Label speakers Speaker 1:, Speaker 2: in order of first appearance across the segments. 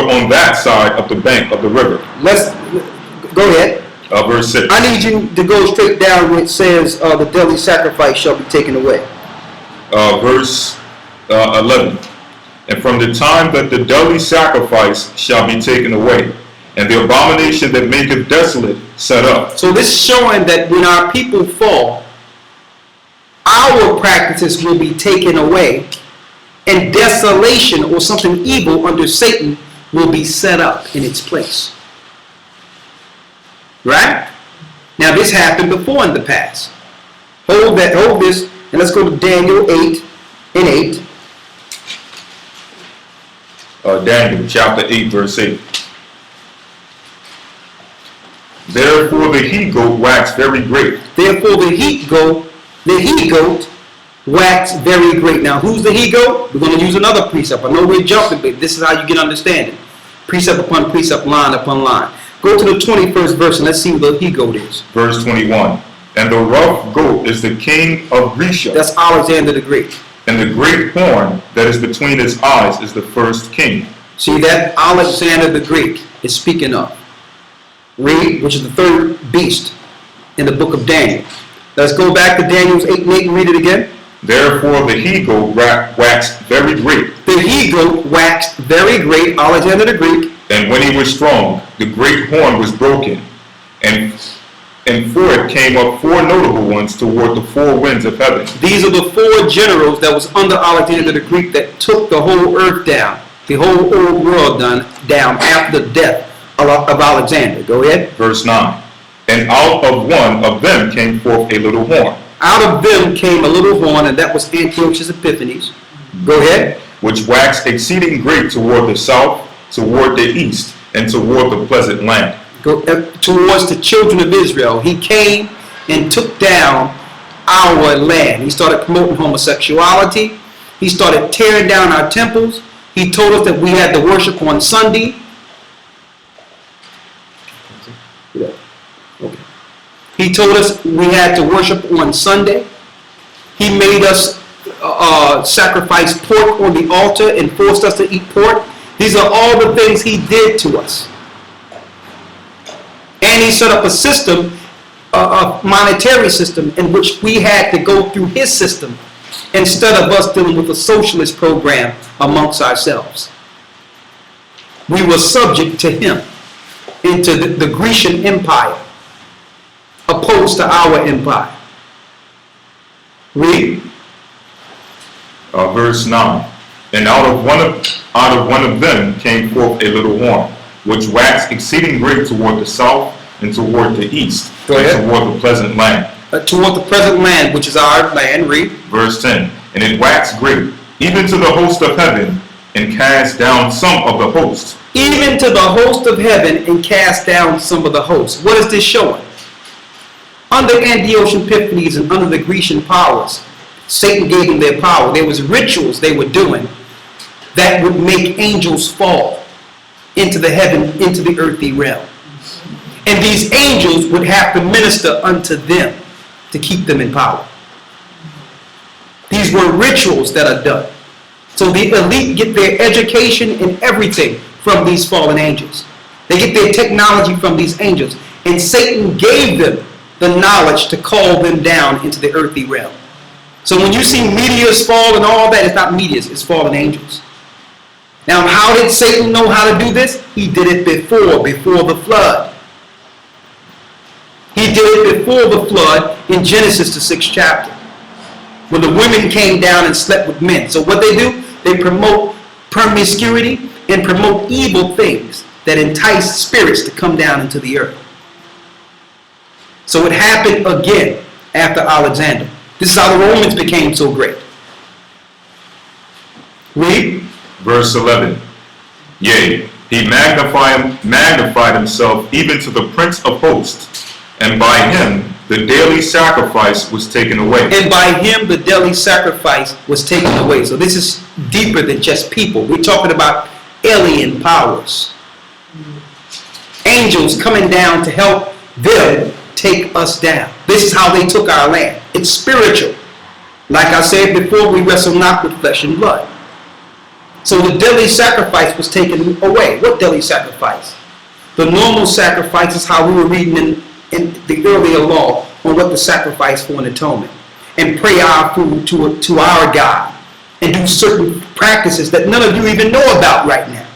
Speaker 1: on that side of the bank of the river.
Speaker 2: Let's go ahead.
Speaker 1: Verse 6.
Speaker 2: I need you to go straight down where it says the daily sacrifice shall be taken away.
Speaker 1: Verse 11. And from the time that the daily sacrifice shall be taken away, and the abomination that maketh desolate set up.
Speaker 2: So this is showing that when our people fall, our practices will be taken away, and desolation or something evil under Satan will be set up in its place. Right? Now this happened before in the past. Hold this, and let's go to Daniel 8 and 8.
Speaker 1: Daniel chapter 8 verse 8. Therefore the he-goat waxed very great.
Speaker 2: Therefore the he-goat waxed very great. Now who's the he-goat? We're going to use another precept. I know we're jumping, but this is how you get understanding. Precept upon precept, line upon line. Go to the 21st verse and let's see what the he-goat is.
Speaker 1: Verse 21. And the rough goat is the king of Grecia.
Speaker 2: That's Alexander the Great.
Speaker 1: And the great horn that is between his eyes is the first king.
Speaker 2: See that Alexander the Great is speaking of. Read, which is the third beast in the book of Daniel. Let's go back to Daniel's 8 and 8 and read it again.
Speaker 1: Therefore the he-goat waxed very great.
Speaker 2: The he-goat waxed very great, Alexander the Great.
Speaker 1: And when he was strong, the great horn was broken. And for it came up four notable ones toward the four winds of heaven.
Speaker 2: These are the four generals that was under Alexander the Great that took the whole earth down, the whole old world down after the death of Alexander. Go ahead.
Speaker 1: Verse 9. And out of one of them came forth a little horn.
Speaker 2: Out of them came a little horn, and that was Antiochus Epiphanes. Go ahead.
Speaker 1: Which waxed exceeding great toward the south, toward the east, and toward the pleasant land.
Speaker 2: Towards the children of Israel. He came and took down our land. He started promoting homosexuality. He started tearing down our temples. He told us that we had to worship on Sunday. He told us we had to worship on Sunday. He made us sacrifice pork on the altar and forced us to eat pork. These are all the things he did to us. And he set up a system, a monetary system, in which we had to go through his system instead of us dealing with a socialist program amongst ourselves. We were subject to him, into the Grecian Empire, opposed to our empire. Read.
Speaker 1: Verse 9. And out of one of them came forth a little horn, which waxed exceeding great toward the south and toward the east, and toward the pleasant land.
Speaker 2: Toward the present land, which is our land. Read.
Speaker 1: Verse 10. And it waxed great, even to the host of heaven, and cast down some of the hosts.
Speaker 2: Even to the host of heaven, and cast down some of the hosts. What is this showing? Under Antiochus Epiphanes and under the Grecian powers, Satan gave them their power. There was rituals they were doing that would make angels fall into the heaven, into the earthly realm. And these angels would have to minister unto them to keep them in power. These were rituals that are done. So the elite get their education and everything from these fallen angels. They get their technology from these angels. And Satan gave them the knowledge to call them down into the earthly realm. So when you see meteors fall and all that, it's not meteors, it's fallen angels. Now, how did Satan know how to do this? He did it before the flood. He did it before the flood in Genesis, the 6th chapter, when the women came down and slept with men. So what they do? They promote promiscuity and promote evil things that entice spirits to come down into the earth. So it happened again after Alexander. This is how the Romans became so great. Read.
Speaker 1: Verse 11. Yea, he magnified himself even to the Prince of Hosts, and by him the daily sacrifice was taken away.
Speaker 2: And by him the daily sacrifice was taken away. So this is deeper than just people. We're talking about alien powers. Angels coming down to help them take us down. This is how they took our land. It's spiritual. Like I said before, we wrestle not with flesh and blood. So the daily sacrifice was taken away. What daily sacrifice? The normal sacrifice is how we were reading in the earlier law on what to sacrifice for an atonement. And pray our food to our God. And do certain practices that none of you even know about right now.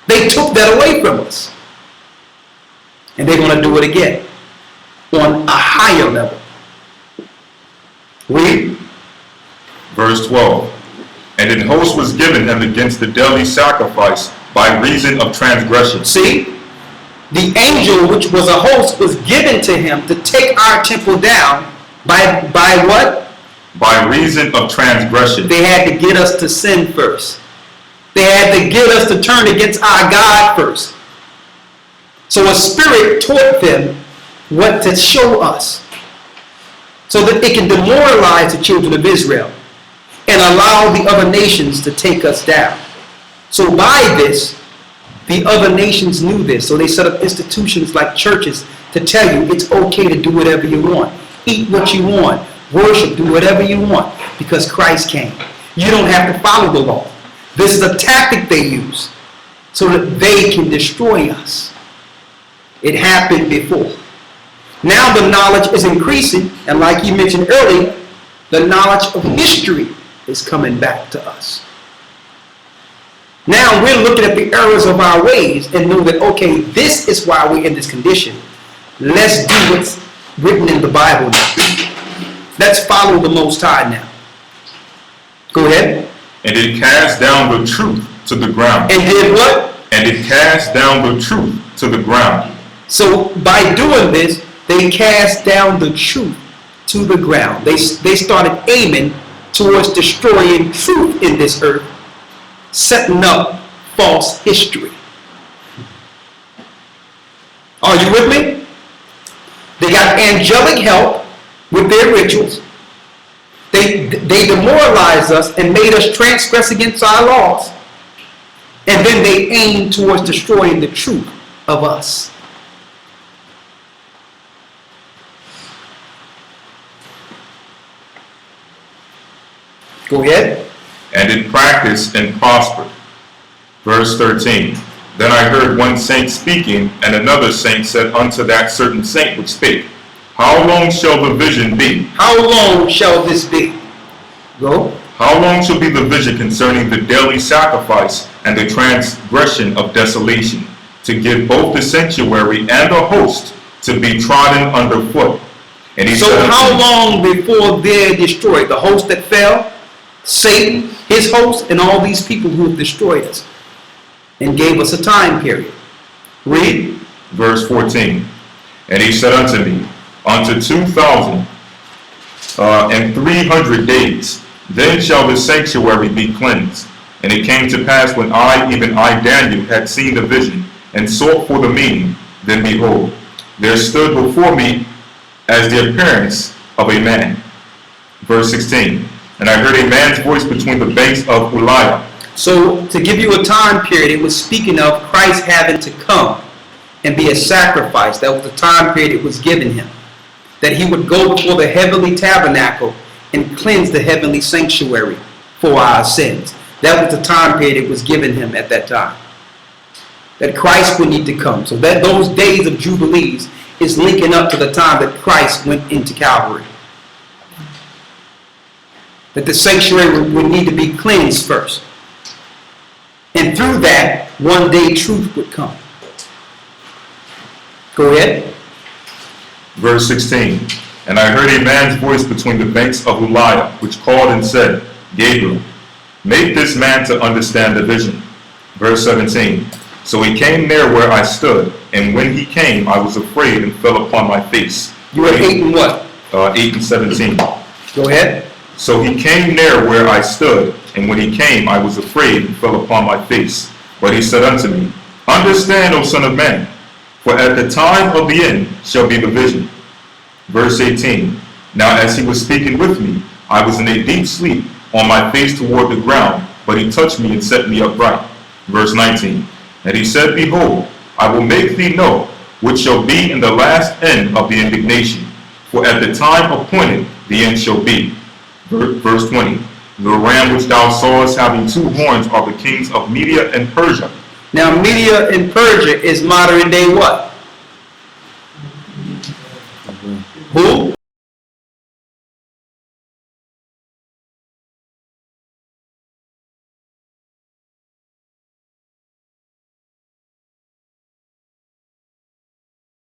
Speaker 2: They took that away from us. And they're going to do it again on a higher level. Read.
Speaker 1: Verse 12. And an host was given him against the daily sacrifice by reason of transgression.
Speaker 2: See? The angel, which was a host, was given to him to take our temple down by what?
Speaker 1: By reason of transgression.
Speaker 2: They had to get us to sin first. They had to get us to turn against our God first. So a spirit taught them what to show us, so that it can demoralize the children of Israel and allow the other nations to take us down. So by this, the other nations knew this. So they set up institutions like churches to tell you it's okay to do whatever you want. Eat what you want. Worship, do whatever you want, because Christ came. You don't have to follow the law. This is a tactic they use so that they can destroy us. It happened before. Now the knowledge is increasing, and like you mentioned earlier, the knowledge of history is coming back to us. Now we're looking at the errors of our ways and know that, okay, this is why we're in this condition. Let's do what's written in the Bible now. Let's follow the Most High now. Go ahead.
Speaker 1: And it cast down the truth to the ground.
Speaker 2: And did what?
Speaker 1: And it cast down the truth to the ground.
Speaker 2: So by doing this, they cast down the truth to the ground. They started aiming towards destroying truth in this earth, setting up false history. Are you with me? They got angelic help with their rituals. They demoralized us and made us transgress against our laws. And then they aimed towards destroying the truth of us. Go ahead.
Speaker 1: And it practiced and prospered. Verse 13. Then I heard one saint speaking, and another saint said unto that certain saint which spake, How long shall the vision be?
Speaker 2: How long shall this be? Go.
Speaker 1: How long shall be the vision concerning the daily sacrifice and the transgression of desolation, to give both the sanctuary and the host to be trodden underfoot? And he
Speaker 2: So
Speaker 1: said,
Speaker 2: how long before they're destroyed? The host that fell, Satan, his host, and all these people who have destroyed us and gave us a time period. Read.
Speaker 1: Verse 14. And he said unto me, Unto 2,300 days, then shall the sanctuary be cleansed. And it came to pass when even I, Daniel, had seen the vision, and sought for the meaning, then behold, there stood before me as the appearance of a man. Verse 16. And I heard a man's voice between the banks of Uliah.
Speaker 2: So to give you a time period, it was speaking of Christ having to come and be a sacrifice. That was the time period it was given him. That he would go before the heavenly tabernacle and cleanse the heavenly sanctuary for our sins. That was the time period it was given him at that time. That Christ would need to come. So that those days of Jubilees is linking up to the time that Christ went into Calvary. That the sanctuary would need to be cleansed first. And through that, one day truth would come. Go ahead.
Speaker 1: Verse 16. And I heard a man's voice between the banks of Uliah, which called and said, Gabriel, make this man to understand the vision. Verse 17. So he came near where I stood, and when he came, I was afraid and fell upon my face.
Speaker 2: You were 8 and what?
Speaker 1: 8 and 17.
Speaker 2: Go ahead.
Speaker 1: So he came near where I stood, and when he came, I was afraid and fell upon my face. But he said unto me, Understand, O son of man, for at the time of the end shall be the vision. Verse 18. Now as he was speaking with me, I was in a deep sleep, on my face toward the ground, but he touched me and set me upright. Verse 19. And he said, Behold, I will make thee know which shall be in the last end of the indignation, for at the time appointed the end shall be. Verse 20. The ram which thou sawest having two horns are the kings of Media and Persia.
Speaker 2: Now, Media and Persia is modern day what? Who?